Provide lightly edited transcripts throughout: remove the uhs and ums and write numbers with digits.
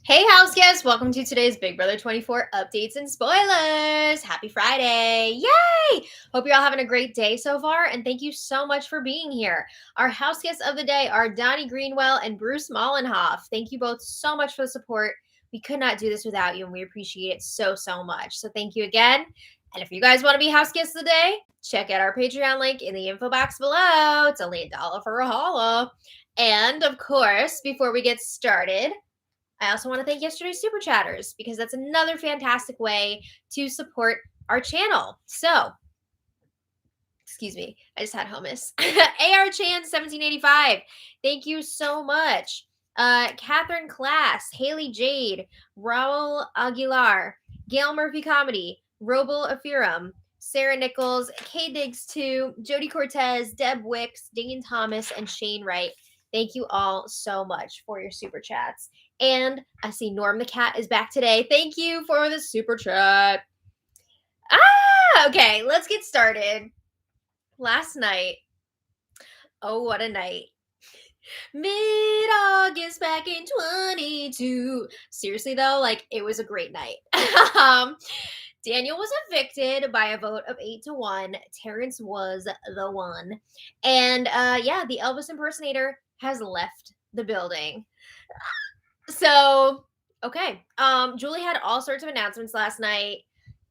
Hey, house guests! Welcome to today's Big Brother 24 updates and spoilers. Happy Friday! Yay! Hope you're all having a great day so far, and thank you so much for being here. Our house guests of the day are Donnie Greenwell and Bruce Mollenhoff. Thank you both so much for the support. We could not do this without you, and we appreciate it so much. So thank you again. And if you guys want to be house guests of the day, check out our Patreon link in the info box below. It's only $1 for a holla. And of course, before we get started, I also want to thank yesterday's super chatters because that's another fantastic way to support our channel. So, excuse me, I just had hummus. AR Chan 1785, thank you so much. Catherine Class, Haley Jade, Raul Aguilar, Gail Murphy Comedy, Robel Afiram, Sarah Nichols, K Diggs 2, Jody Cortez, Deb Wicks, Dingin Thomas, and Shane Wright. Thank you all so much for your super chats. And I see Norm the Cat is back today. Thank you for the super chat. Okay, let's get started. Last night, oh, what a night. Mid-August back in 22. Seriously, though, like, it was a great night. Daniel was evicted by a vote of 8-1. Terrance was the one. And, yeah, the Elvis impersonator has left the building. So, okay. Julie had all sorts of announcements last night.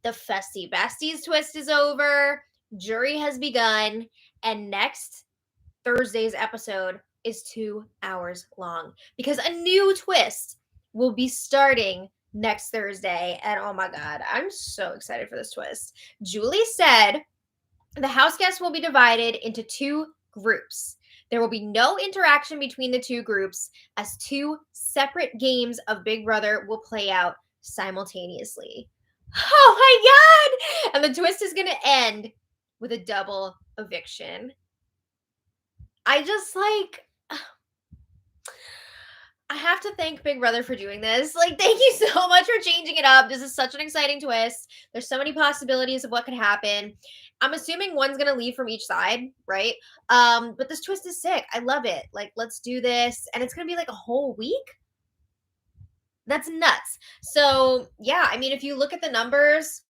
The Festy Besties twist is over. Jury has begun. And next Thursday's episode is 2 hours long because a new twist will be starting next Thursday. And oh my God, I'm so excited for this twist. Julie said the house guests will be divided into 2 groups. There will be no interaction between the 2 groups as 2 separate games of Big Brother will play out simultaneously. Oh my God! And the twist is going to end with a double eviction. I just I have to thank Big Brother for doing this. Like, thank you so much for changing it up. This is such an exciting twist. There's so many possibilities of what could happen. I'm assuming one's going to leave from each side, right? But this twist is sick. I love it. Like, let's do this. And it's going to be like a whole week. That's nuts. So, yeah, I mean, if you look at the numbers,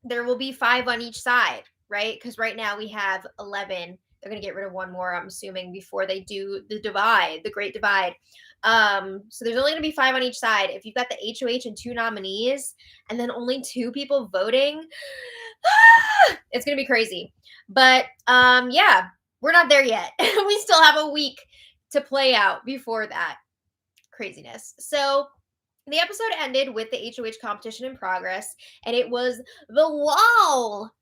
there will be 5 on each side, right? Because right now we have 11. They're going to get rid of one more, I'm assuming, before they do the divide, the great divide. So there's only going to be 5 on each side. If you've got the HOH and 2 nominees and then only 2 people voting, it's going to be crazy. But yeah, we're not there yet. We still have a week to play out before that craziness. So the episode ended with the HOH competition in progress, and it was the wall.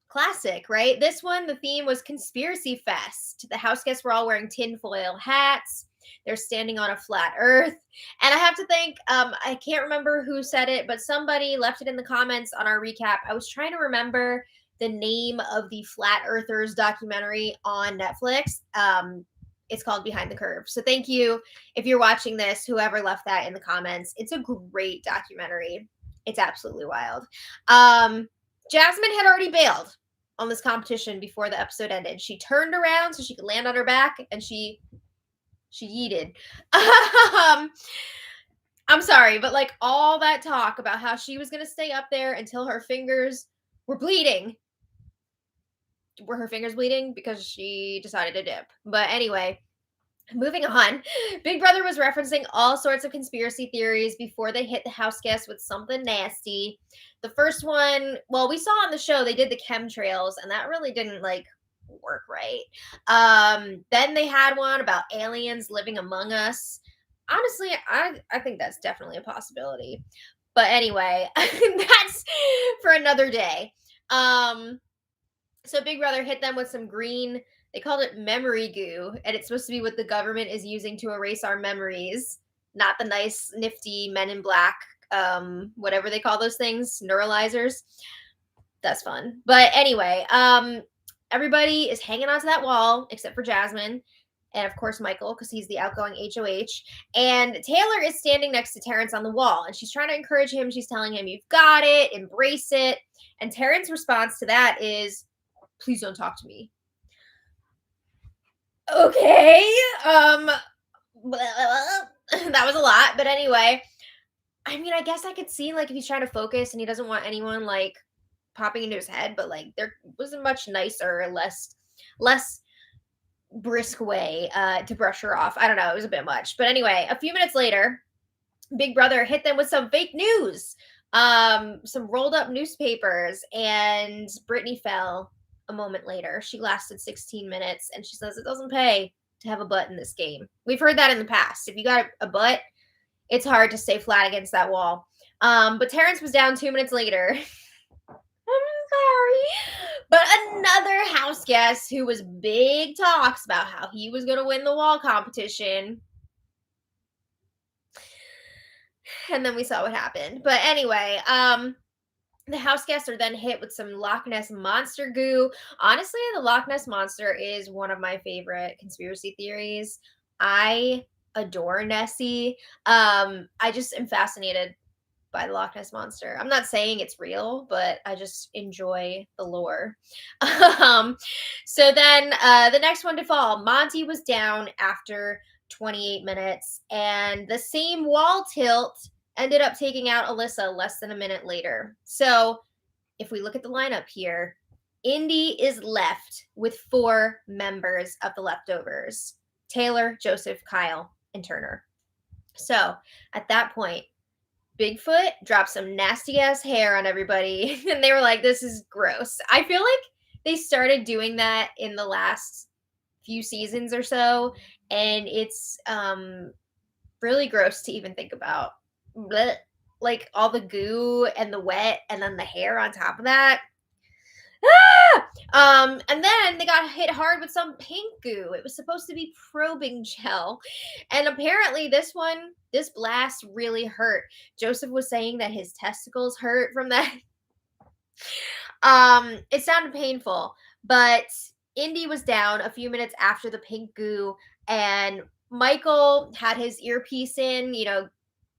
Classic, right? This one, the theme was Conspiracy Fest. The house guests were all wearing tinfoil hats. They're standing on a flat earth. And I have to thank, I can't remember who said it, but somebody left it in the comments on our recap. I was trying to remember the name of the Flat Earthers documentary on Netflix. It's called Behind the Curve. So thank you if you're watching this, whoever left that in the comments. It's a great documentary. It's absolutely wild. Jasmine had already bailed on this competition before the episode ended. She turned around so she could land on her back, and she yeeted. I'm sorry, but like all that talk about how she was going to stay up there until her fingers were bleeding. Were her fingers bleeding? Because she decided to dip. But anyway, moving on. Big Brother was referencing all sorts of conspiracy theories before they hit the house guests with something nasty. The first one, well, we saw on the show, they did the chemtrails, and that really didn't like work right. Then they had one about aliens living among us. Honestly, I think that's definitely a possibility. But anyway, that's for another day. So Big Brother hit them with some green, they called it memory goo, and it's supposed to be what the government is using to erase our memories, not the nice, nifty Men in Black, whatever they call those things, neuralizers. That's fun. But anyway, everybody is hanging onto that wall except for Jasmine. And of course, Michael, because he's the outgoing HOH. And Taylor is standing next to Terrance on the wall. And she's trying to encourage him. She's telling him, you've got it. Embrace it. And Terrance's response to that is, please don't talk to me. Okay. That was a lot. But anyway, I mean, I guess I could see, like, if he's trying to focus and he doesn't want anyone, like, popping into his head, but, like, there was a much nicer, less brisk way, to brush her off. I don't know, it was a bit much. But anyway, a few minutes later, Big Brother hit them with some fake news, some rolled up newspapers, and Brittany fell a moment later. She lasted 16 minutes, and she says it doesn't pay to have a butt in this game. We've heard that in the past. If you got a butt, it's hard to stay flat against that wall. But Terrance was down 2 minutes later. I'm sorry. But another house guest who was big talks about how he was going to win the wall competition. And then we saw what happened. But anyway, the house guests are then hit with some Loch Ness Monster goo. Honestly, the Loch Ness Monster is one of my favorite conspiracy theories. I adore Nessie. I just am fascinated by the Loch Ness Monster. I'm not saying it's real, but I just enjoy the lore. So then the next one to fall, Monty was down after 28 minutes, and the same wall tilt ended up taking out Alyssa less than a minute later. So if we look at the lineup here, Indy is left with 4 members of the leftovers: Taylor, Joseph, Kyle, and Turner. So at that point, Bigfoot dropped some nasty ass hair on everybody, and they were like, this is gross. I feel like they started doing that in the last few seasons or so, and it's really gross to even think about. Blech. Like all the goo and the wet and then the hair on top of that. And then they got hit hard with some pink goo. It was supposed to be probing gel. And apparently this blast really hurt. Joseph was saying that his testicles hurt from that. It sounded painful, but Indy was down a few minutes after the pink goo, and Michael had his earpiece in,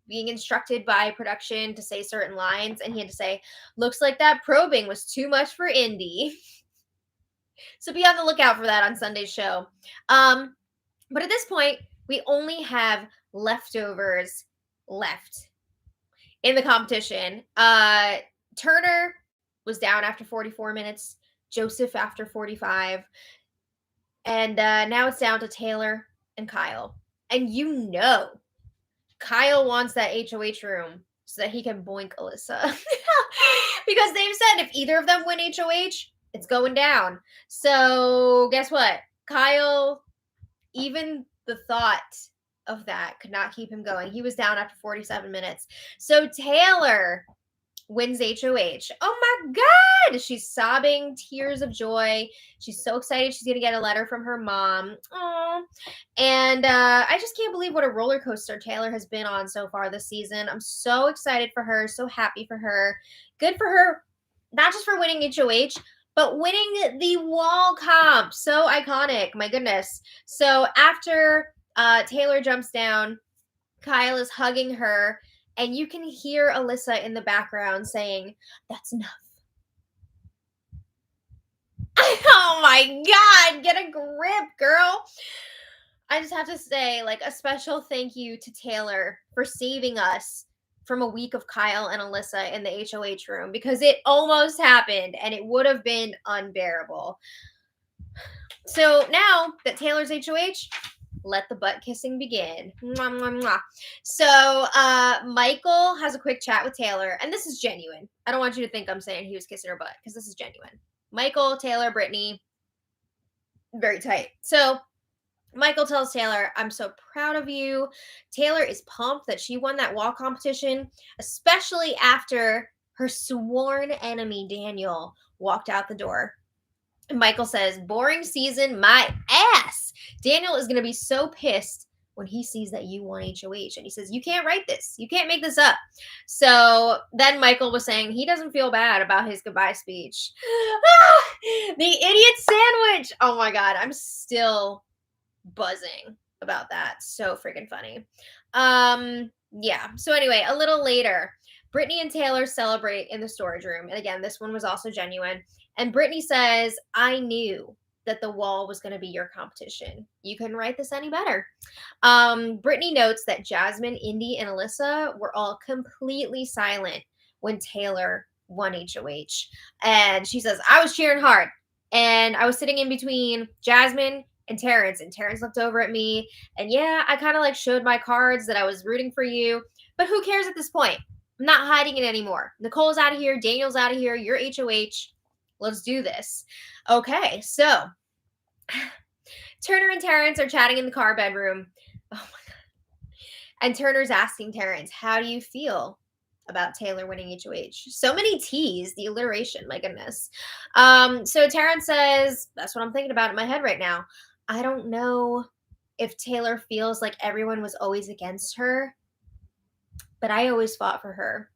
being instructed by production to say certain lines, and he had to say, looks like that probing was too much for Indy. So be on the lookout for that on Sunday's show. But at this point, we only have leftovers left in the competition. Turner was down after 44 minutes, Joseph after 45, and now it's down to Taylor and Kyle. And Kyle wants that HOH room so that he can boink Alyssa. Because they've said if either of them win HOH, it's going down. So guess what? Kyle, even the thought of that could not keep him going. He was down after 47 minutes. So Taylor wins HOH. Oh my God! She's sobbing, tears of joy. She's so excited. She's going to get a letter from her mom. Aww. And I just can't believe what a roller coaster Taylor has been on so far this season. I'm so excited for her, so happy for her. Good for her, not just for winning HOH, but winning the wall comp. So iconic, my goodness. So after Taylor jumps down, Kyle is hugging her, and you can hear Alyssa in the background saying, that's enough. Oh my God, get a grip, girl. I just have to say, a special thank you to Taylor for saving us from a week of Kyle and Alyssa in the HOH room, because it almost happened and it would have been unbearable. So now that Taylor's HOH, let the butt kissing begin. Mwah, mwah, mwah. So Michael has a quick chat with Taylor, and this is genuine. I don't want you to think I'm saying he was kissing her butt, because this is genuine. Michael, Taylor, Brittany, very tight. So Michael tells Taylor, I'm so proud of you. Taylor is pumped that she won that wall competition, especially after her sworn enemy, Daniel, walked out the door. And Michael says, boring season, my ass. Daniel is going to be so pissed when he sees that you won HOH. And he says, you can't write this. You can't make this up. So then Michael was saying he doesn't feel bad about his goodbye speech. The idiot sandwich. Oh my God. I'm still buzzing about that. So freaking funny. Yeah. So anyway, a little later, Brittany and Taylor celebrate in the storage room. And again, this one was also genuine. And Brittany says, I knew that the wall was going to be your competition. You couldn't write this any better. Brittany notes that Jasmine, Indy, and Alyssa were all completely silent when Taylor won HOH. And she says, I was cheering hard. And I was sitting in between Jasmine and Terrance. And Terrance looked over at me. And yeah, I kind of like showed my cards that I was rooting for you. But who cares at this point? I'm not hiding it anymore. Nicole's out of here. Daniel's out of here. You're HOH. Let's do this. Okay, so Turner and Terrance are chatting in the car bedroom. Oh my God. And Turner's asking Terrance, how do you feel about Taylor winning HOH? So many T's, the alliteration, my goodness. So Terrance says, that's what I'm thinking about in my head right now. I don't know if Taylor feels like everyone was always against her, but I always fought for her.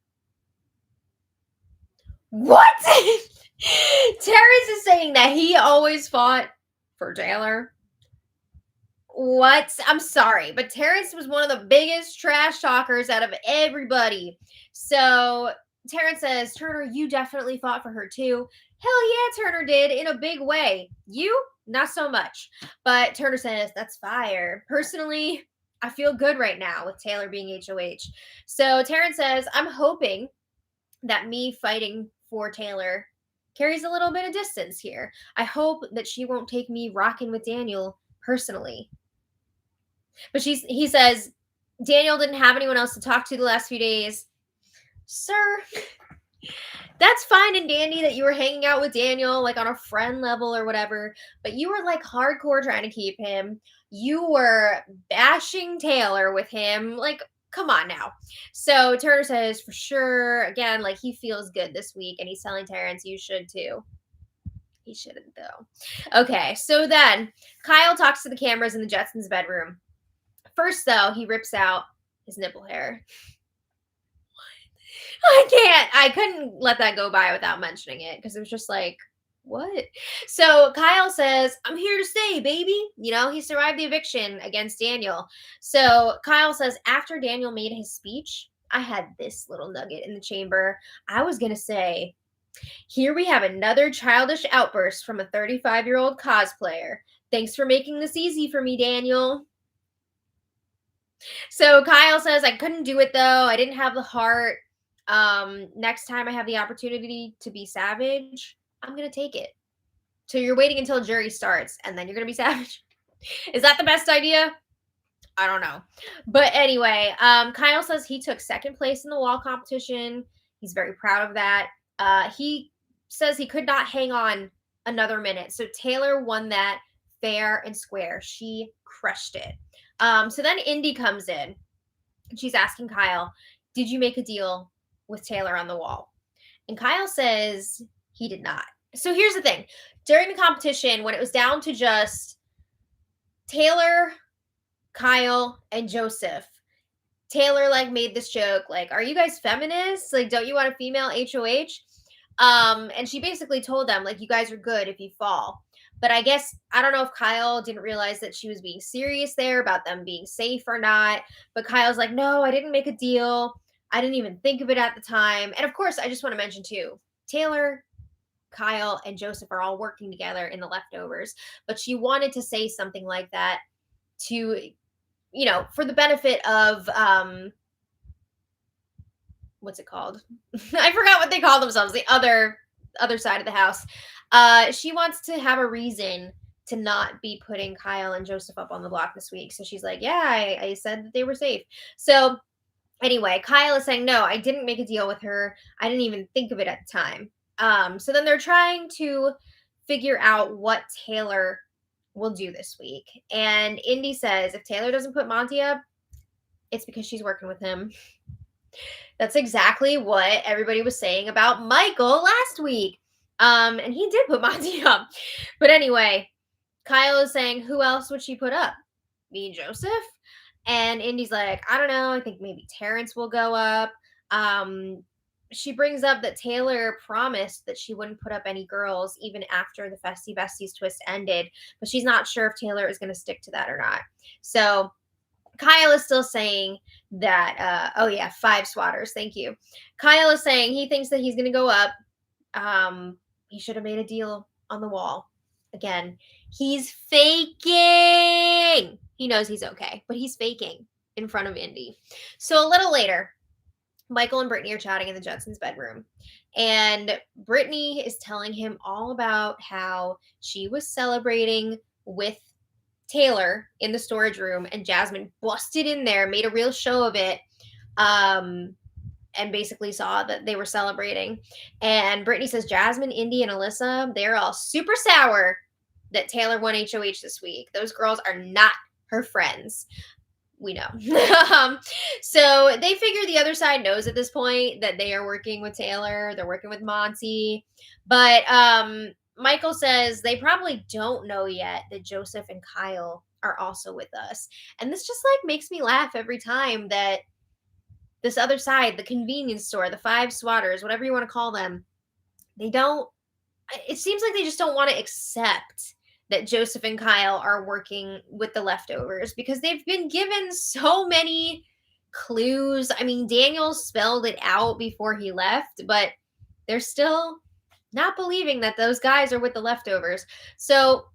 What? Terrance is saying that he always fought for Taylor. What? I'm sorry, but Terrance was one of the biggest trash talkers out of everybody. So Terrance says, Turner, you definitely fought for her too. Hell yeah, Turner did, in a big way. You? Not so much. But Turner says, that's fire. Personally, I feel good right now with Taylor being HOH. So Terrance says, I'm hoping that me fighting for Taylor carries a little bit of distance here. I hope that she won't take me rocking with Daniel personally. But he says, Daniel didn't have anyone else to talk to the last few days. Sir, that's fine and dandy that you were hanging out with Daniel, like on a friend level or whatever, but you were like hardcore trying to keep him. You were bashing Taylor with him. Like, come on now. So Turner says, for sure, again, like he feels good this week, and he's telling Terrance, you should too. He shouldn't, though. Okay, so then Kyle talks to the cameras in the Jetsons' bedroom. First, though, he rips out his nipple hair. I couldn't let that go by without mentioning it, because it was just like, what? So Kyle says, I'm here to stay, baby. You know, he survived the eviction against Daniel. So Kyle says, after Daniel made his speech, I had this little nugget in the chamber. I was going to say, here we have another childish outburst from a 35-year-old cosplayer. Thanks for making this easy for me, Daniel. So Kyle says, I couldn't do it, though. I didn't have the heart. Next time I have the opportunity to be savage, I'm going to take it. So you're waiting until jury starts, and then you're going to be savage? Is that the best idea? I don't know. But anyway, Kyle says he took second place in the wall competition. He's very proud of that. He says he could not hang on another minute. So Taylor won that fair and square. She crushed it. So then Indy comes in, and she's asking Kyle, did you make a deal with Taylor on the wall? And Kyle says he did not. So here's the thing. During the competition, when it was down to just Taylor, Kyle, and Joseph, Taylor like made this joke, like, are you guys feminists? Like, don't you want a female HOH? And she basically told them, like, you guys are good if you fall. But I guess, I don't know if Kyle didn't realize that she was being serious there about them being safe or not. But Kyle's like, no, I didn't make a deal. I didn't even think of it at the time. And of course, I just want to mention too, Taylor, Kyle, and Joseph are all working together in the leftovers. But she wanted to say something like that to, you know, for the benefit of, what's it called? I forgot what they call themselves, the other side of the house. She wants to have a reason to not be putting Kyle and Joseph up on the block this week. So she's like, yeah, I said that they were safe. So anyway, Kyle is saying, no, I didn't make a deal with her. I didn't even think of it at the time. So then they're trying to figure out what Taylor will do this week. And Indy says, if Taylor doesn't put Monty up, it's because she's working with him. That's exactly what everybody was saying about Michael last week. And he did put Monty up. But anyway, Kyle is saying, who else would she put up? Me and Joseph? And Indy's like, I don't know. I think maybe Terrance will go up. She brings up that Taylor promised that she wouldn't put up any girls even after the Festy Besties twist ended. But she's not sure if Taylor is going to stick to that or not. So Kyle is still saying that, 5 swatters. Thank you. Kyle is saying he thinks that he's going to go up. He should have made a deal on the wall. Again, he's faking. He knows he's okay, but he's faking in front of Indy. So a little later, Michael and Brittany are chatting in the Judsons' bedroom. And Brittany is telling him all about how she was celebrating with Taylor in the storage room, and Jasmine busted in there, made a real show of it, and basically saw that they were celebrating. And Brittany says Jasmine, Indy, and Alyssa, they're all super sour that Taylor won HOH this week. Those girls are not her friends. We know. So they figure the other side knows at this point that they are working with Taylor. They're working with Monty. But Michael says they probably don't know yet that Joseph and Kyle are also with us. And this just like makes me laugh every time that this other side, the convenience store, the five swatters, whatever you want to call them, they don't, it seems like they just don't want to accept that Joseph and Kyle are working with the leftovers because they've been given so many clues. I mean, Daniel spelled it out before he left, but they're still not believing that those guys are with the leftovers. So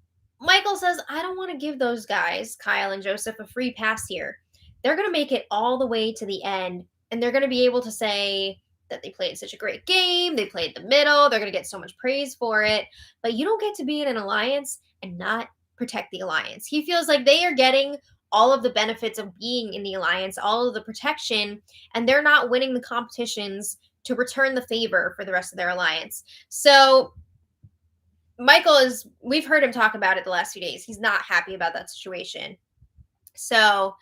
Michael says, I don't want to give those guys, Kyle and Joseph, a free pass here. They're going to make it all the way to the end, and they're going to be able to say that they played such a great game. They played the middle. They're going to get so much praise for it. But you don't get to be in an alliance and not protect the alliance. He feels like they are getting all of the benefits of being in the alliance, all of the protection, and they're not winning the competitions to return the favor for the rest of their alliance. So Michael is, we've heard him talk about it the last few days. He's not happy about that situation. So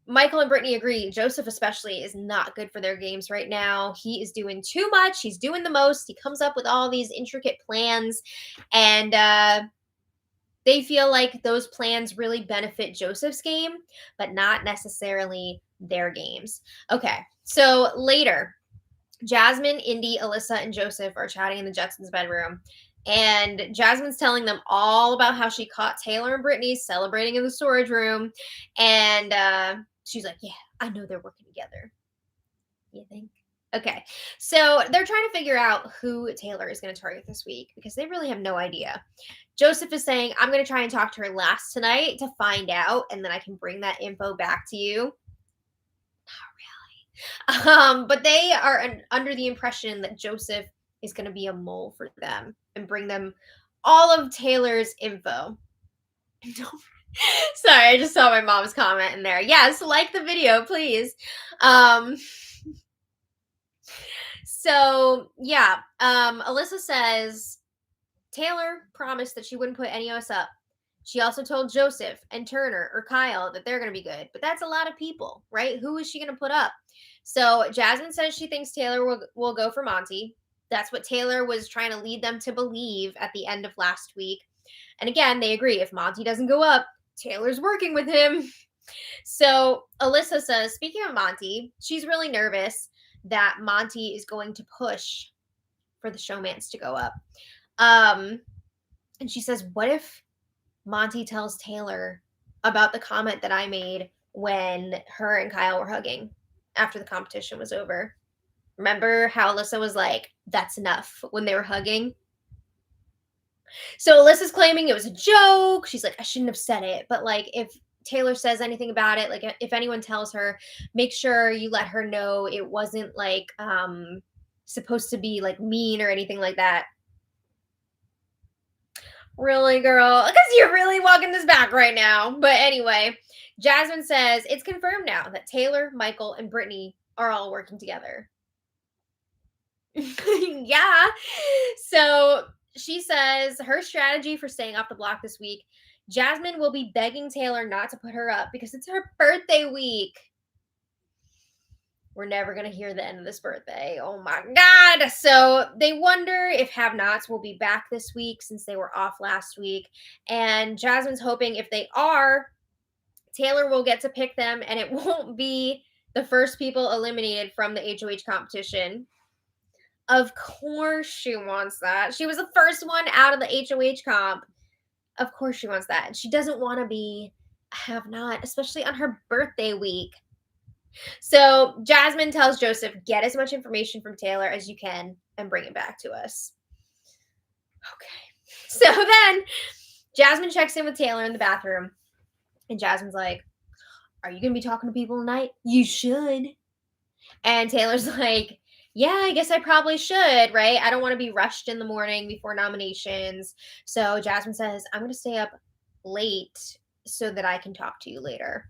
Michael and Brittany agree. Joseph especially is not good for their games right now. He is doing too much. He's doing the most. He comes up with all these intricate plans, and they feel like those plans really benefit Joseph's game, but not necessarily their games. Okay, so later, Jasmine, Indy, Alyssa, and Joseph are chatting in the Judsons' bedroom. And Jasmine's telling them all about how she caught Taylor and Brittany celebrating in the storage room. And she's like, yeah, I know they're working together. You think? Okay. So they're trying to figure out who Taylor is going to target this week because they really have no idea. Joseph is saying, I'm going to try and talk to her last tonight to find out, and then I can bring that info back to you. Not really. But they are under the impression that Joseph is going to be a mole for them and bring them all of Taylor's info. Sorry, I just saw my mom's comment in there. Yes, like the video, please. So yeah, Alyssa says Taylor promised that she wouldn't put any of us up. She also told Joseph and Turner or Kyle that they're going to be good, but that's a lot of people, right? Who is she going to put up? So Jasmine says she thinks Taylor will go for Monty. That's what Taylor was trying to lead them to believe at the end of last week. And again, they agree. If Monty doesn't go up, Taylor's working with him. So Alyssa says, speaking of Monty, she's really nervous that Monty is going to push for the showmance to go up. And she says, what if Monty tells Taylor about the comment that I made when her and Kyle were hugging after the competition was over? Remember how Alyssa was like, that's enough when they were hugging? So Alyssa's claiming it was a joke. She's like, I shouldn't have said it. But like, if Taylor says anything about it, like if anyone tells her, make sure you let her know it wasn't like supposed to be like mean or anything like that. Really, girl? Because you're really walking this back right now. But anyway, Jasmine says it's confirmed now that Taylor, Michael, and Brittany are all working together. Yeah. So she says her strategy for staying off the block this week, Jasmine will be begging Taylor not to put her up because it's her birthday week. We're never going to hear the end of this birthday. Oh my God. So they wonder if have-nots will be back this week since they were off last week. And Jasmine's hoping if they are, Taylor will get to pick them and it won't be the first people eliminated from the HOH competition. Of course she wants that. She was the first one out of the HOH comp. Of course she wants that. And she doesn't want to be a have-not, especially on her birthday week. So Jasmine tells Joseph, get as much information from Taylor as you can and bring it back to us. Okay. So then Jasmine checks in with Taylor in the bathroom, and Jasmine's like, "Are you going to be talking to people tonight? You should." And Taylor's like, "Yeah, I guess I probably should, right? I don't want to be rushed in the morning before nominations." So Jasmine says, "I'm going to stay up late so that I can talk to you later."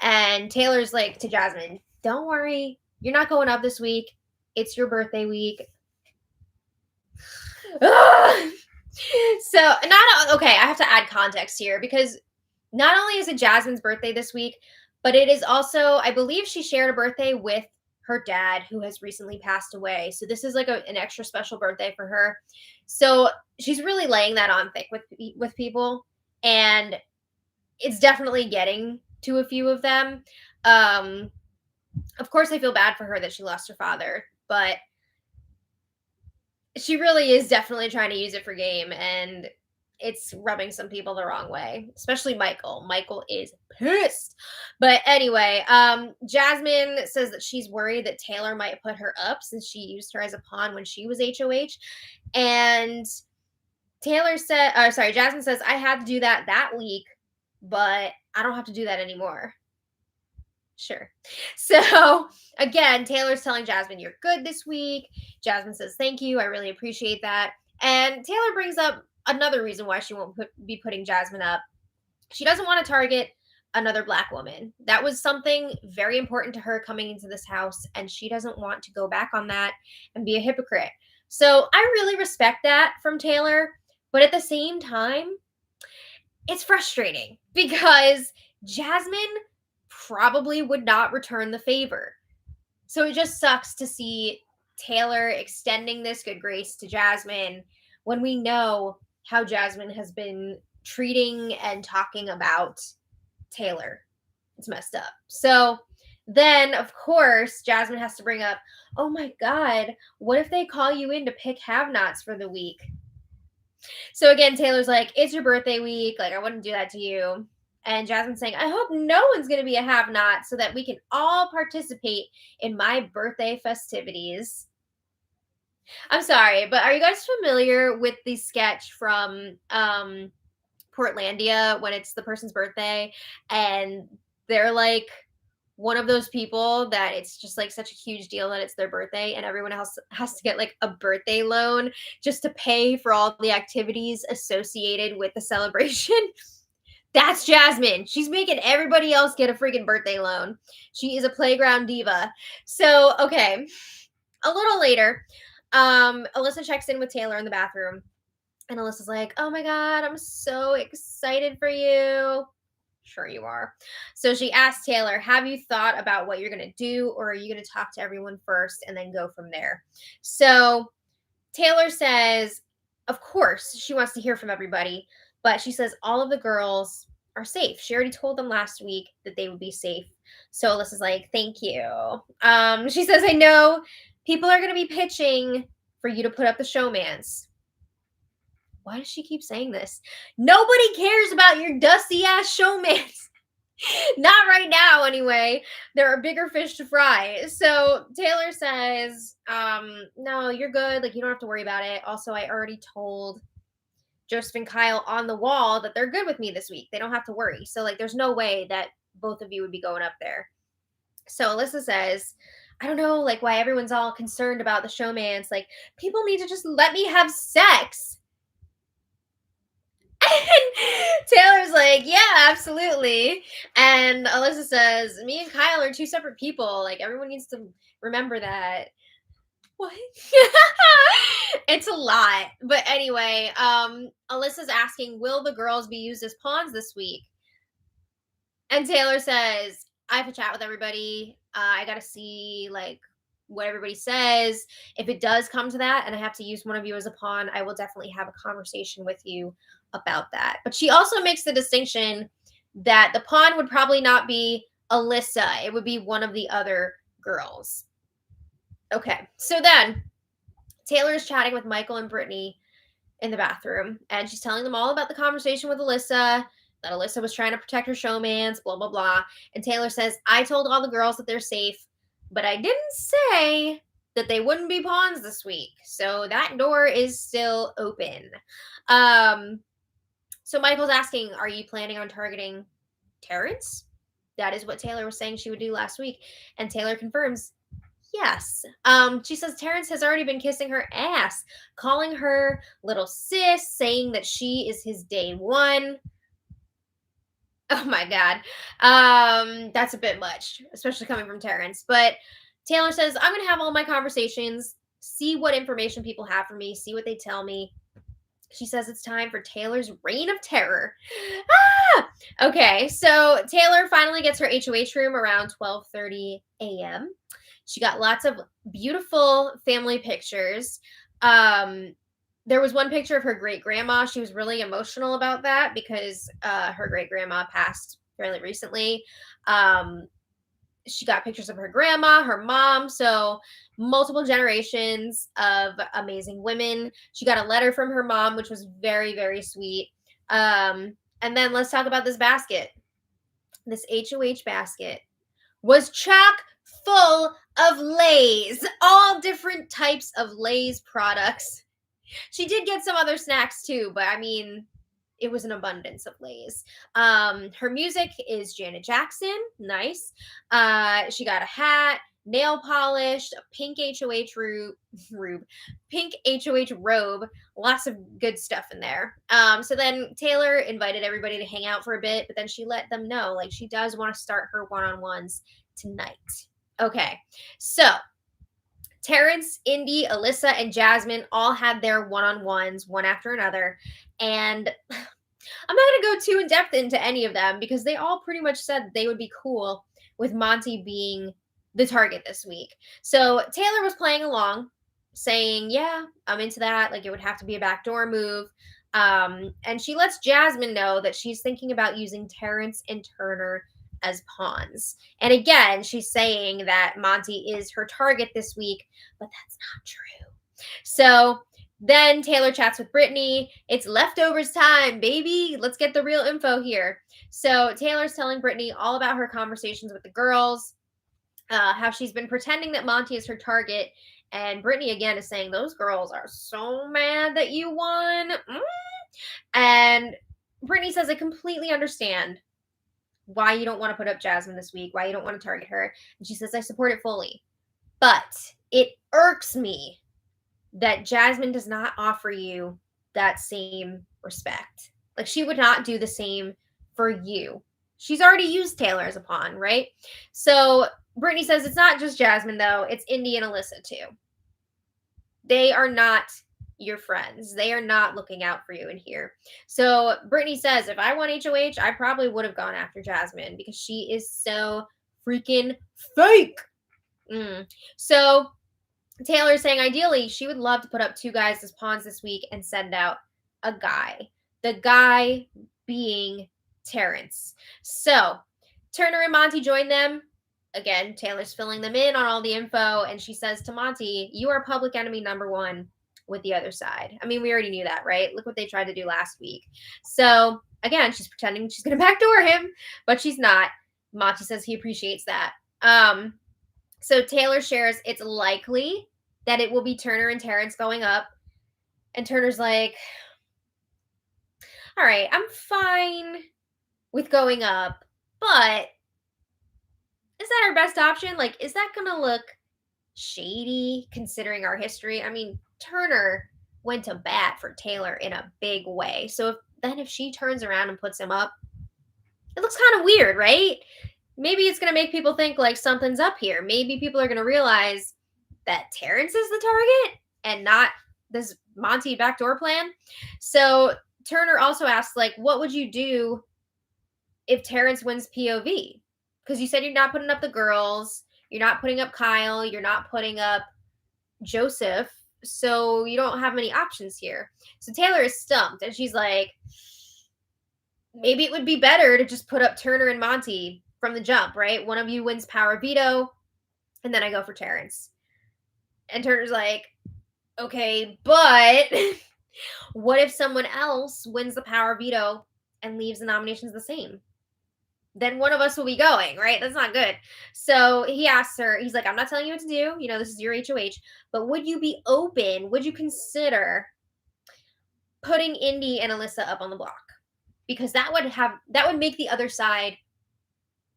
And Taylor's like to Jasmine, "Don't worry, you're not going up this week. It's your birthday week." So, okay, I have to add context here because not only is it Jasmine's birthday this week, but it is also, I believe she shared a birthday with her dad who has recently passed away. So this is like an extra special birthday for her. So she's really laying that on thick with people, and it's definitely getting to a few of them. Of course, I feel bad for her that she lost her father, but she really is definitely trying to use it for game, and it's rubbing some people the wrong way, especially Michael. Michael is pissed. But anyway, Jasmine says that she's worried that Taylor might put her up since she used her as a pawn when she was HOH. And Jasmine says, "I had to do that week, but I don't have to do that anymore." Sure. So again, Taylor's telling Jasmine, "You're good this week." Jasmine says, "Thank you. I really appreciate that." And Taylor brings up another reason why she won't be putting Jasmine up. She doesn't want to target another Black woman. That was something very important to her coming into this house, and she doesn't want to go back on that and be a hypocrite. So I really respect that from Taylor, but at the same time, it's frustrating because Jasmine probably would not return the favor. So it just sucks to see Taylor extending this good grace to Jasmine when we know how Jasmine has been treating and talking about Taylor. It's messed up. So then, of course, Jasmine has to bring up, "Oh my God, what if they call you in to pick have-nots for the week?" So again, Taylor's like, "It's your birthday week. Like, I wouldn't do that to you." And Jasmine's saying, "I hope no one's going to be a have-not so that we can all participate in my birthday festivities." I'm sorry, but are you guys familiar with the sketch from Portlandia when it's the person's birthday and they're like one of those people that it's just like such a huge deal that it's their birthday and everyone else has to get like a birthday loan just to pay for all the activities associated with the celebration? That's Jasmine. She's making everybody else get a freaking birthday loan. She is a playground diva. So, okay. A little later, Alyssa checks in with Taylor in the bathroom. And Alyssa's like, "Oh my God, I'm so excited for you." Sure you are. So she asks Taylor, "Have you thought about what you're going to do, or are you going to talk to everyone first and then go from there?" So Taylor says, of course, she wants to hear from everybody, but she says all of the girls are safe. She already told them last week that they would be safe. So Alyssa's like, "Thank you." She says, "I know people are going to be pitching for you to put up the showmans." Why does she keep saying this? Nobody cares about your dusty ass showmans. Not right now, anyway. There are bigger fish to fry. So Taylor says, "No, you're good. Like, you don't have to worry about it. Also, I already told Joseph and Kyle on the wall that they're good with me this week. They don't have to worry. So, like, there's no way that both of you would be going up there." So Alyssa says, "I don't know, like, why everyone's all concerned about the showmans. Like, people need to just let me have sex." And Taylor's like, "Yeah, absolutely." And Alyssa says, "Me and Kyle are two separate people. Like, everyone needs to remember that." What? It's a lot. But anyway, Alyssa's asking, "Will the girls be used as pawns this week?" And Taylor says, "I have to chat with everybody. I got to see, like, what everybody says. If it does come to that and I have to use one of you as a pawn, I will definitely have a conversation with you about that." But she also makes the distinction that the pawn would probably not be Alyssa. It would be one of the other girls. Okay. So then Taylor is chatting with Michael and Brittany in the bathroom, and she's telling them all about the conversation with Alyssa, that Alyssa was trying to protect her showmans, blah, blah, blah. And Taylor says, "I told all the girls that they're safe, but I didn't say that they wouldn't be pawns this week. So that door is still open. So Michael's asking, are you planning on targeting Terrance? That is what Taylor was saying she would do last week. And Taylor confirms, yes. She says Terrance has already been kissing her ass, calling her little sis, saying that she is his day one. Oh my God. That's a bit much, especially coming from Terrance. But Taylor says, I'm going to have all my conversations, see what information people have for me, see what they tell me. She says it's time for Taylor's reign of terror. Ah! Okay, so Taylor finally gets her HOH room around 12:30 a.m. She got lots of beautiful family pictures. There was one picture of her great-grandma. She was really emotional about that because her great-grandma passed fairly recently. She got pictures of her grandma, her mom, so multiple generations of amazing women. She got a letter from her mom, which was very, very sweet. And then let's talk about this basket. This HOH basket was chock full of Lay's, all different types of Lay's products. She did get some other snacks too, but I mean, it was an abundance of Lay's. Her music is Janet Jackson. Nice. She got a hat, nail polish, a pink HOH pink HOH robe. Lots of good stuff in there. So then Taylor invited everybody to hang out for a bit, but then she let them know, like, she does want to start her one-on-ones tonight. Okay. So Terrance, Indy, Alyssa, and Jasmine all had their one-on-ones, one after another. And I'm not going to go too in-depth into any of them because they all pretty much said they would be cool with Monty being the target this week. So Taylor was playing along, saying, yeah, I'm into that. Like, it would have to be a backdoor move. And she lets Jasmine know that she's thinking about using Terrance and Turner as pawns. And again, she's saying that Monty is her target this week, but that's not true. So then Taylor chats with Brittany. It's leftovers time, baby. Let's get the real info here. So Taylor's telling Brittany all about her conversations with the girls, how she's been pretending that Monty is her target. And Brittany again is saying those girls are so mad that you won. And Brittany says, I completely understand why you don't want to put up Jasmine this week, why you don't want to target her. And she says, I support it fully. But it irks me that Jasmine does not offer you that same respect. Like, she would not do the same for you. She's already used Taylor as a pawn, right? So Brittany says it's not just Jasmine, though. It's Indy and Alyssa, too. They are not your friends. They are not looking out for you in here. So Brittany says, if I won HOH, I probably would have gone after Jasmine because she is so freaking fake. So Taylor's saying ideally she would love to put up two guys as pawns this week and send out a guy. The guy being Terrance. So Turner and Monty join them. Again, Taylor's filling them in on all the info, and she says to Monty, you are public enemy number one with the other side. I mean, we already knew that, right? Look what they tried to do last week. So again, she's pretending she's going to backdoor him, but she's not. Monty says he appreciates that. So Taylor shares it's likely that it will be Turner and Terrance going up. And Turner's like, all right, I'm fine with going up, but is that our best option? Like, is that going to look shady considering our history? I mean, Turner went to bat for Taylor in a big way. So if she turns around and puts him up, it looks kind of weird, right? Maybe it's going to make people think like something's up here. Maybe people are going to realize that Terrance is the target and not this Monty backdoor plan. So Turner also asks, like, what would you do if Terrance wins POV? Because you said you're not putting up the girls, you're not putting up Kyle, you're not putting up Joseph, so you don't have many options here. So Taylor is stumped, and she's like, maybe it would be better to just put up Turner and Monty from the jump, right? One of you wins power veto, and then I go for Terrance. And Turner's like, okay, but what if someone else wins the power veto and leaves the nominations the same? then one of us will be going, right? That's not good. So he asks her, he's like, I'm not telling you what to do. This is your HOH, but would you consider putting Indy and Alyssa up on the block? Because that would make the other side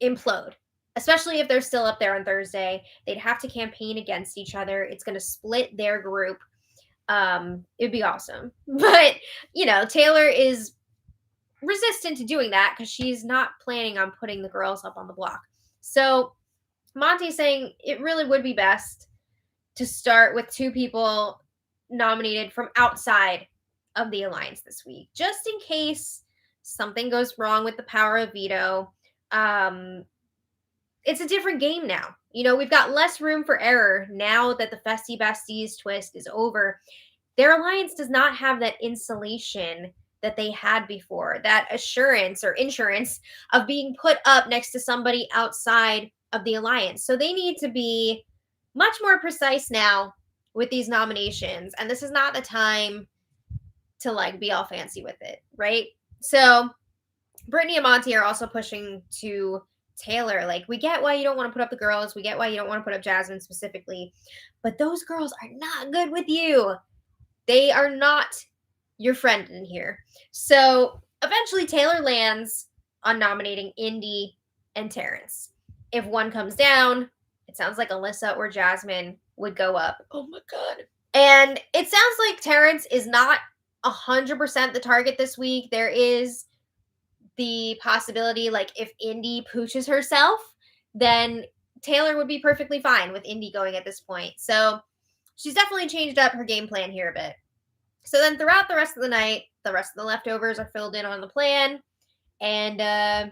implode, especially if they're still up there on Thursday. They'd have to campaign against each other. It's going to split their group. It'd be awesome. But, Taylor is resistant to doing that because she's not planning on putting the girls up on the block. So Monty's saying it really would be best to start with 2 people nominated from outside of the alliance this week, just in case something goes wrong with the power of veto. It's a different game now. We've got less room for error now that the Festy Besties twist is over. Their alliance does not have that insulation that they had before, that assurance or insurance of being put up next to somebody outside of the alliance. So they need to be much more precise now with these nominations. And this is not the time to be all fancy with it, right? So Brittany and Monty are also pushing to Taylor. We get why you don't want to put up the girls. We get why you don't want to put up Jasmine specifically. But those girls are not good with you. They are not your friend in here. So eventually Taylor lands on nominating Indy and Terrance. If one comes down, it sounds like Alyssa or Jasmine would go up. Oh my God. And it sounds like Terrance is not 100% the target this week. There is the possibility, if Indy pooches herself, then Taylor would be perfectly fine with Indy going at this point. So she's definitely changed up her game plan here a bit. So then throughout the rest of the night, the rest of the leftovers are filled in on the plan, and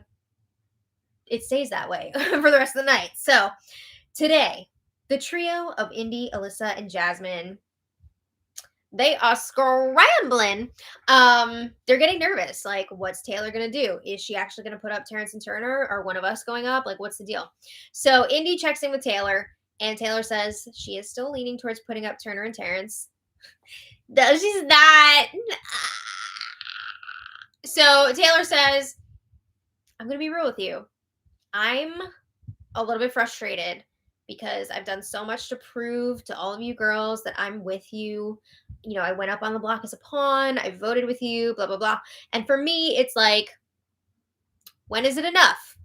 it stays that way for the rest of the night. So today, the trio of Indy, Alyssa, and Jasmine, they are scrambling. They're getting nervous. What's Taylor going to do? Is she actually going to put up Terrance and Turner, or one of us going up? What's the deal? So Indy checks in with Taylor, and Taylor says she is still leaning towards putting up Turner and Terrance. No, she's not. So Taylor says, I'm going to be real with you. I'm a little bit frustrated because I've done so much to prove to all of you girls that I'm with you. I went up on the block as a pawn. I voted with you, blah, blah, blah. And for me, it's when is it enough?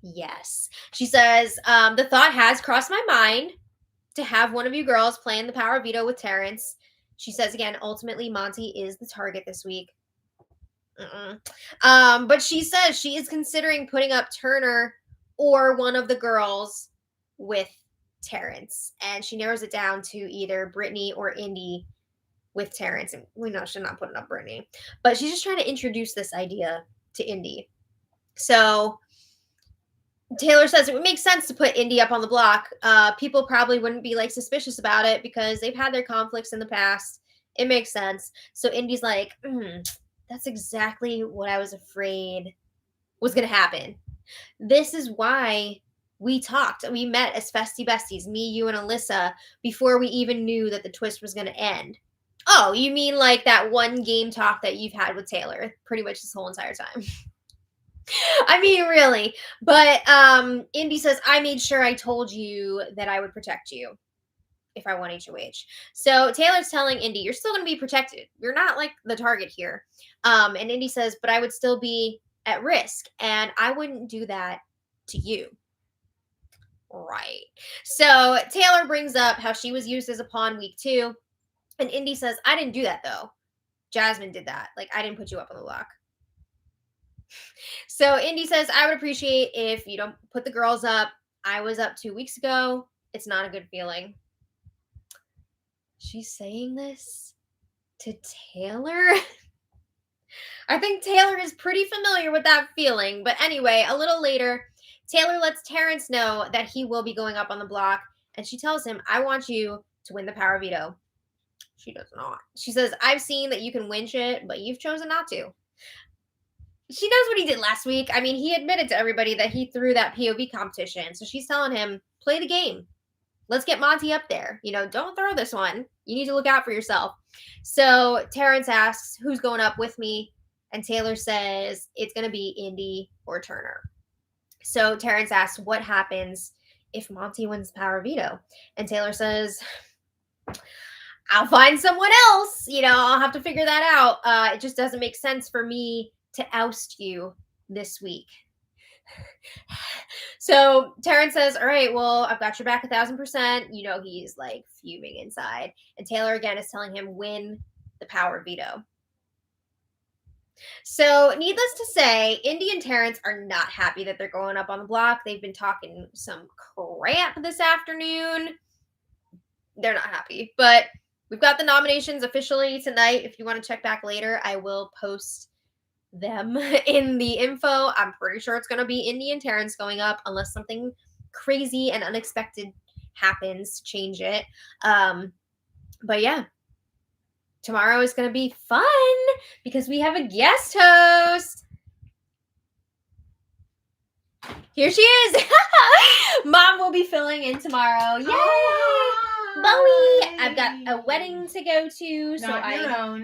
Yes. She says, the thought has crossed my mind to have one of you girls playing the power veto with Terrance. She says again, ultimately, Monty is the target this week. But she says she is considering putting up Turner or one of the girls with Terrance. And she narrows it down to either Brittany or Indy with Terrance. And we know she's not putting up Brittany. But she's just trying to introduce this idea to Indy. So Taylor says it would make sense to put Indy up on the block. People probably wouldn't be suspicious about it because they've had their conflicts in the past. It makes sense. So Indy's like, that's exactly what I was afraid was going to happen. This is why we talked. We met as Festy Besties, me, you, and Alyssa, before we even knew that the twist was going to end. Oh, you mean that one game talk that you've had with Taylor pretty much this whole entire time? I mean, really. But Indy says, I made sure I told you that I would protect you if I won HOH. So Taylor's telling Indy, you're still going to be protected. You're not the target here. And Indy says, but I would still be at risk. And I wouldn't do that to you. Right. So Taylor brings up how she was used as a pawn week 2. And Indy says, I didn't do that, though. Jasmine did that. I didn't put you up on the block. So Indy says, I would appreciate if you don't put the girls up. I was up 2 weeks ago. It's not a good feeling. She's saying this to Taylor? I think Taylor is pretty familiar with that feeling. But anyway, a little later, Taylor lets Terrance know that he will be going up on the block. And she tells him, I want you to win the power veto. She does not. She says, I've seen that you can win shit, but you've chosen not to. She knows what he did last week. I mean, he admitted to everybody that he threw that POV competition. So she's telling him, play the game. Let's get Monty up there. Don't throw this one. You need to look out for yourself. So Terrance asks, who's going up with me? And Taylor says, it's going to be Indy or Turner. So Terrance asks, what happens if Monty wins the power veto? And Taylor says, I'll find someone else. I'll have to figure that out. It just doesn't make sense for me to oust you this week. So Terrance says, all right, well, I've got your back 1,000%. He's like fuming inside. And Taylor again is telling him, win the power veto. So needless to say, Indy and Terrance are not happy that they're going up on the block. They've been talking some crap this afternoon. They're not happy, but we've got the nominations officially tonight. If you want to check back later, I will post them in the info. I'm pretty sure it's going to be Indy and Terrance going up unless something crazy and unexpected happens to change it. But yeah, tomorrow is going to be fun because we have a guest host. Here she is. Mom will be filling in tomorrow. Yay! Bowie, I've got a wedding to go to,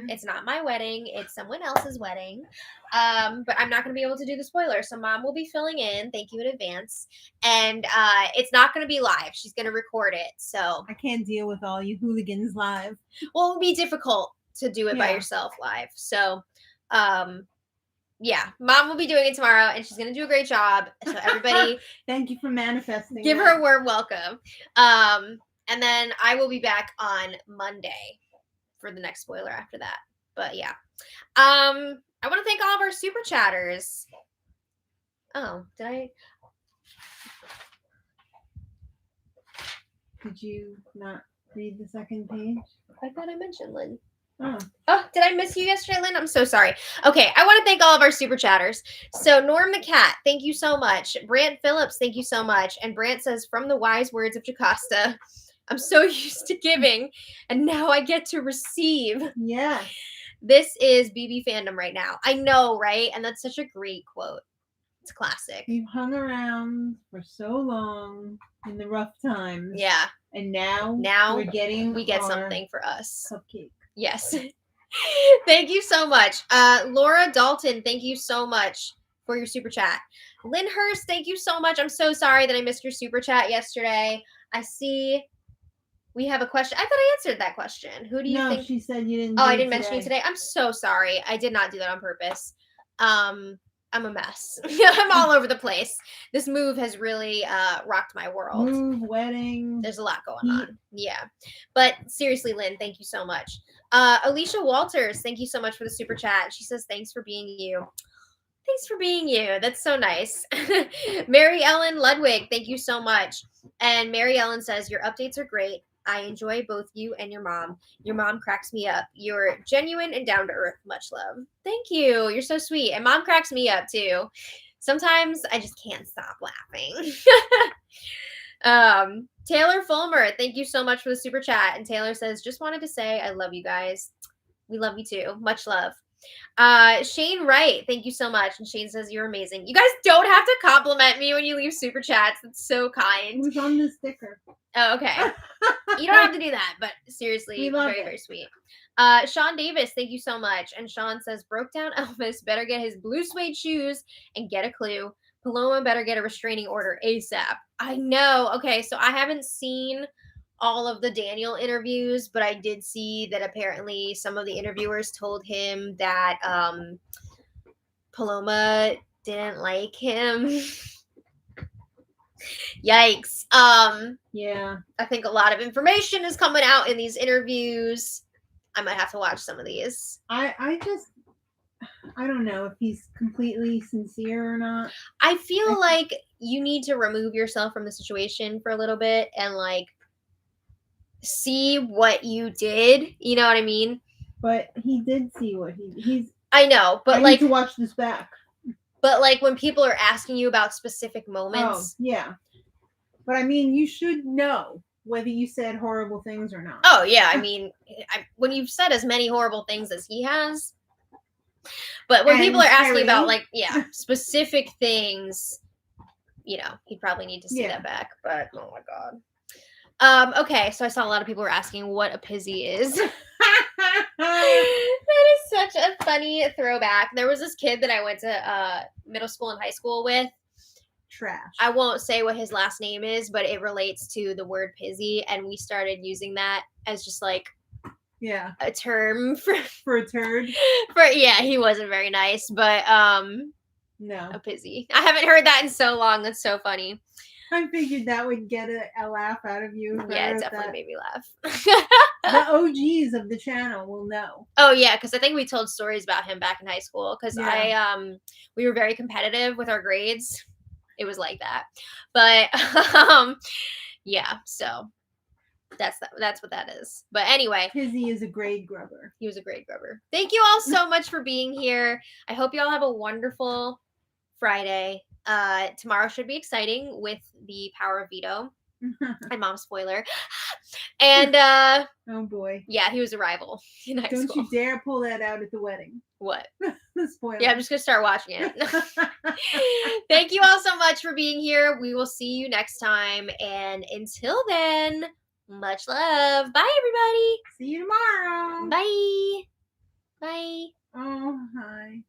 it's not my wedding, it's someone else's wedding. But I'm not going to be able to do the spoiler, so Mom will be filling in. Thank you in advance. And it's not going to be live. She's going to record it. So I can't deal with all you hooligans live. Well, it would be difficult to do it by yourself live. So yeah, Mom will be doing it tomorrow, and she's going to do a great job. So everybody, thank you for manifesting. Give her a warm welcome. And then I will be back on Monday for the next spoiler after that. But yeah. I want to thank all of our super chatters. Oh, did I? Did you not read the second page? I thought I mentioned Lynn. Oh, did I miss you yesterday, Lynn? I'm so sorry. Okay, I want to thank all of our super chatters. So Norm the Cat, thank you so much. Brant Phillips, thank you so much. And Brant says, from the wise words of Jocasta, I'm so used to giving, and now I get to receive. Yeah. This is BB fandom right now. I know, right? And that's such a great quote. It's classic. We've hung around for so long in the rough times. Yeah. And now we get something for us. Cupcake. Yes. Thank you so much. Laura Dalton, thank you so much for your super chat. Lynn Hurst, thank you so much. I'm so sorry that I missed your super chat yesterday. I see we have a question. I thought I answered that question. Who do you think? No, she said you didn't. I didn't mention you today. I'm so sorry. I did not do that on purpose. I'm a mess. I'm all over the place. This move has really rocked my world. Move, wedding. There's a lot going on. Yeah. But seriously, Lynn, thank you so much. Alicia Walters, thank you so much for the super chat. She says, thanks for being you. Thanks for being you. That's so nice. Mary Ellen Ludwig, thank you so much. And Mary Ellen says, your updates are great. I enjoy both you and your mom. Your mom cracks me up. You're genuine and down to earth. Much love. Thank you. You're so sweet. And Mom cracks me up too. Sometimes I just can't stop laughing. Taylor Fulmer, thank you so much for the super chat. And Taylor says, just wanted to say I love you guys. We love you too. Much love. Shane Wright, thank you so much. And Shane says, you're amazing. You guys don't have to compliment me when you leave super chats. That's so kind. Who's on the sticker? Oh, okay. You don't have to do that, but seriously, very, very sweet. Sean Davis, thank you so much. And Sean says, broke down Elvis better get his blue suede shoes and get a clue. Paloma better get a restraining order ASAP. I know. Okay, so I haven't seen all of the Daniel interviews, but I did see that apparently some of the interviewers told him that Paloma didn't like him. Yikes. Yeah. I think a lot of information is coming out in these interviews. I might have to watch some of these. I don't know if he's completely sincere or not. I feel like you need to remove yourself from the situation for a little bit and like see what you did. You know what I mean? But he did see what he's. I know, but I like need to watch this back. But like when people are asking you about specific moments. Oh, yeah. But I mean, you should know whether you said horrible things or not. Oh, yeah. I mean, when you've said as many horrible things as he has. But when people are asking about like, specific things, you know, he'd probably need to see that back. But oh my God. Okay, so I saw a lot of people were asking what a pizzy is. That is such a funny throwback. There was this kid that I went to middle school and high school with trash. I won't say what his last name is, but it relates to the word pizzy, and we started using that as just like a term for a turd. Yeah, he wasn't very nice, but no, a pizzy. I haven't heard that in so long. That's so funny. I figured that would get a laugh out of you. Yeah, it definitely made me laugh. The OGs of the channel will know. Oh yeah, because I think we told stories about him back in high school. Because we were very competitive with our grades. It was like that, but yeah. So that's what that is. But anyway, Pizzy is a grade grubber. He was a grade grubber. Thank you all so much for being here. I hope you all have a wonderful Friday. Tomorrow should be exciting with the Power of Veto. And mom spoiler. And oh boy. Yeah, he was a rival in high school. Don't you dare pull that out at the wedding. What? The spoiler. Yeah, I'm just gonna start watching it. Thank you all so much for being here. We will see you next time. And until then, much love. Bye everybody. See you tomorrow. Bye. Bye. Oh, hi.